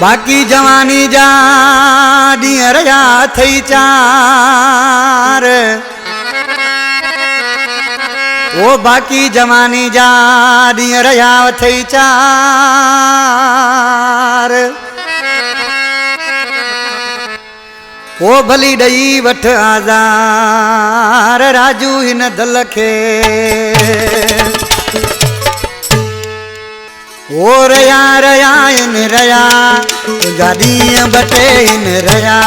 बाकी जवानी जा ॾींहं रहिया थई चार ओ बाकी जवानी जा ॾींहं रहिया थई चार ओ भली ॾई वठ आज़ार राजू हिन दल खे ओ रया रया इन रया तुंहिंजा ॾींहं ॿ टे इन रया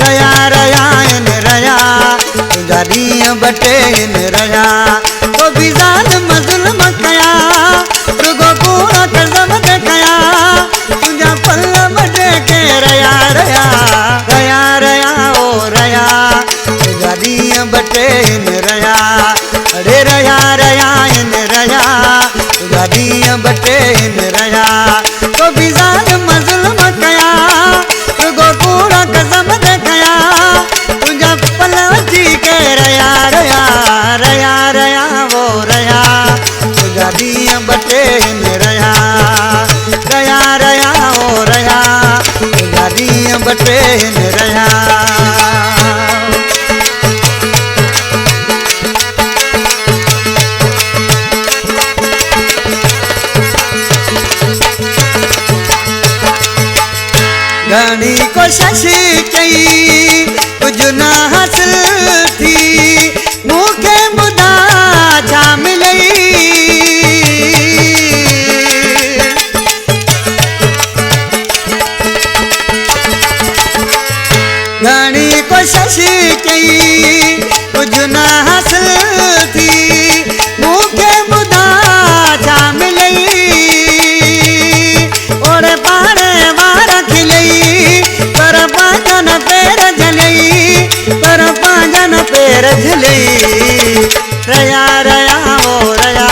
रया रया इन रया तुंहिंजा ॾींहं ॿ टे इन रया तो बि ज़ालिम ज़ुल्म कया रुगो कूड़ कसम ते कया तुंहिंजा पल वॾे के रया रया रया रया ओ रया तुंहिंजा ॾींहं ॿ टे इन रया अरे रया रया इन रया तुंहिंजा ॾींहं ॿ टे इन रया तो बि ज़ालिम ज़ुल्म कया रुगो कूड़ कसम ते कया तुंहिंजा पल अची के रया रया रया रया वो रया तुंहिंजा ॾींहं ॿ टे इन रया रया रया ओ रया तुंहिंजा ॾींहं ॿ टे इन रया घणी कोशिश कई कुछ न हासिल थी मूंखे ॿुधा छा मिलई घणी कोशिश कई कुछ न हासिल थी मूंखे ॿुधा छा मिलई और पाड़े वार खिलई पर पांजन पैर झलई पर पांजन पैर झलई रया रया वो रया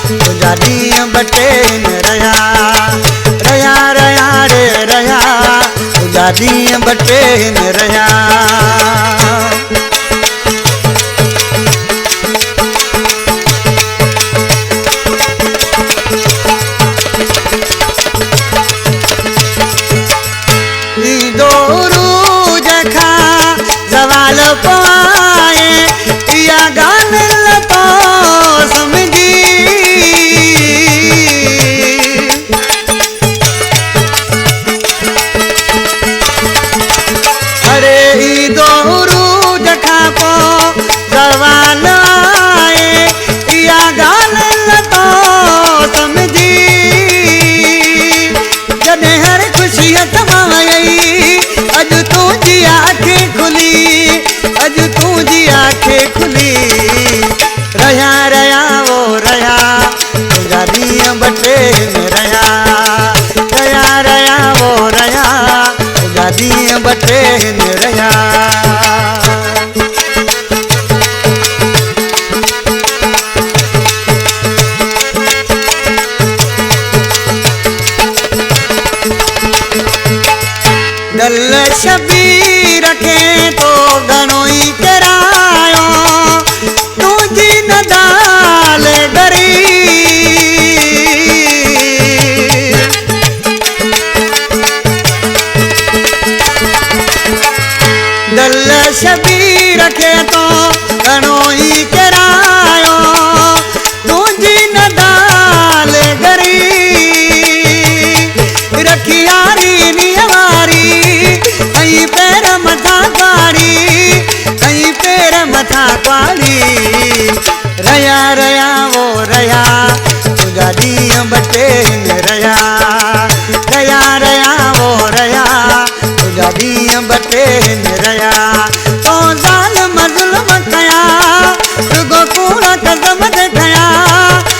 तुंहिंजा ॾींहं ॿ टे इन रया रया रया रे रया तुंहिंजा ॾींहं ॿ टे इन रया सवाल पाए या गाने लतो समझी अरे दोरू जखा पो सवाल आए या गाने लतो समझी जॾहिं हर खुशी तमाई अज तुझी आंखें खुली अज तुझी आंखें खुली रया रया वो रया तुंहिंजा ॾींहं ॿ टे इन रया रया रया वो रया तुंहिंजा ॾींहं ॿ टे इन रया दल शबीर खे तो घणो ई किरायो तुंहिंजी न दाल डरी दल शबीर खे तो घणो ई किरायो तुंहिंजी न दाल डरी रखी यारी नियवारी कहीं पैर मथा काड़ी कहीं पैर मथा काड़ी रया रया वो रया तुंहिंजा ॾींहं ॿ टे इन रया रया रया वो रया तुंहिंजा ॾींहं ॿ टे इन रया तो ज़ालिम ज़ुल्म कया रुगो कूड़ कसम ते कया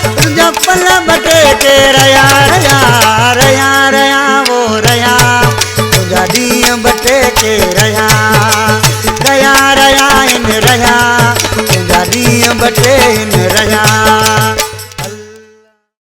तुंहिंजा पल ॿ टे के रया रया रया रया वो रया तुंहिंजा ॾींहं ॿ टे के रया रया रया इन रया तुंहिंजा ॾींहं ॿ टे इन रया